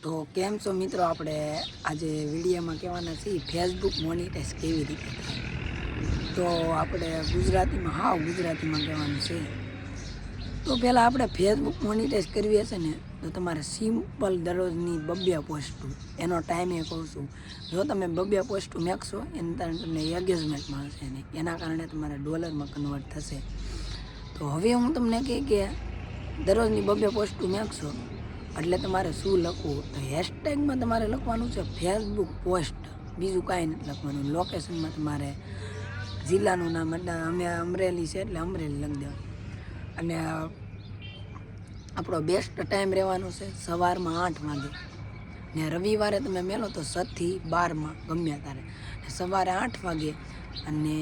તો કેમ છો મિત્રો, આપણે આજે વિડીયોમાં કહેવાના છીએ ફેસબુક મોનિટાઈઝ કેવી રીતે થાય। તો આપણે ગુજરાતીમાં કહેવાનું છે। તો પહેલાં આપણે ફેસબુક મોનિટાઈઝ કરવી હશે ને તો તમારે સિમ્પલ દરરોજની 2 પોસ્ટ એનો ટાઈમ એ કહું છું। જો તમે 2 પોસ્ટ મેકશો એના કારણે તમને એંગેજમેન્ટ મળશે ને એના કારણે તમારે ડોલરમાં કન્વર્ટ થશે। તો હવે હું તમને કહી કે દરરોજની 2 પોસ્ટ મેકશો એટલે તમારે શું લખવું, તો હેશટેગમાં તમારે લખવાનું છે ફેસબુક પોસ્ટ, બીજું કાંઈ નથી લખવાનું। લોકેશનમાં તમારે જિલ્લાનું નામ, એટલે અમે અમરેલી છે એટલે અમરેલી લખી દેવાનું। અને આપણો બેસ્ટ ટાઈમ રહેવાનો છે સવારમાં 8 વાગે, ને રવિવારે તમે મેલો તો 6 થી 12માં ગમે ત્યારે, સવારે 8 વાગે અને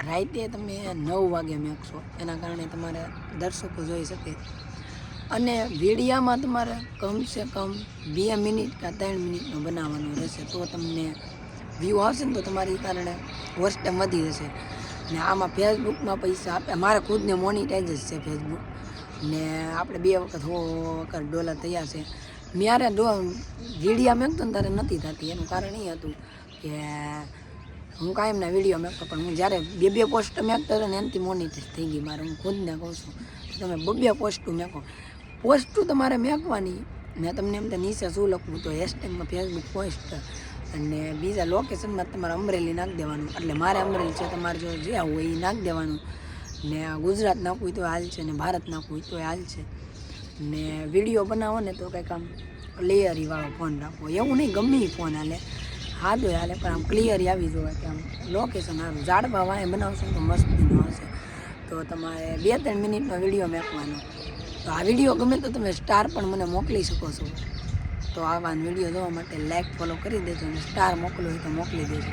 રાતે તમે 9 વાગે મેકશો, એના કારણે તમારે દર્શકો જોઈ શકે। અને વિડીયામાં તમારે કમસે કમ 2 મિનિટ કે 3 મિનિટનો બનાવવાનો રહેશે, તો તમને વ્યૂ આવશે ને તો તમારી કારણે વોચ ટાઈમ વધી જશે। ને આમાં ફેસબુકમાં પૈસા આપે, મારે ખુદને મોનિટાઈઝ જ છે ફેસબુક, ને આપણે 2 વખત ડોલર તૈયાર છે। મારે વિડીયા મેકતો ને ત્યારે નથી થતી, એનું કારણ એ હતું કે હું કાયમના વિડીયો મેકતો, પણ હું જ્યારે 2 પોસ્ટ મેકતો હતો ને એનાથી મોનિટાઈઝ થઈ ગઈ મારે। હું ખુદને કહું છું તમે 2 પોસ્ટ મેકો, પોસ્ટ તમારે મેકવાની, ને તમને એમ તો નીચે શું લખવું, તો હેશટેગમાં ફેસબુક પોસ્ટ અને બીજા લોકેશનમાં તમારે અમરેલી નાખી દેવાનું, એટલે મારે અમરેલી છે, તમારે જો જ્યાં હોય એ નાખી દેવાનું। ને ગુજરાત નાખવું હોય તો હાલ છે, ને ભારત નાખવું હોય તો હાલ છે। ને વિડીયો બનાવો ને તો કંઈક આમ ક્લિયરીવાળો ફોન રાખવો, એવું નહીં ગમે એ ફોન હાલે, હાદો હાલે, પણ આમ ક્લિયરી આવી જોઈએ કે આમ લોકેશન સારું, ઝાડવા વાંહે બનાવશો તો મસ્તીનો હશે। તો તમારે 2-3 મિનિટનો વિડીયો મેકવાનો। તો આ વિડીયો ગમે તો તમે સ્ટાર પણ મને મોકલી શકો છો। તો આવા વિડીયો જોવા માટે લાઈક ફોલો કરી દેજો, અને સ્ટાર મોકલો હોય તો મોકલી દેજો।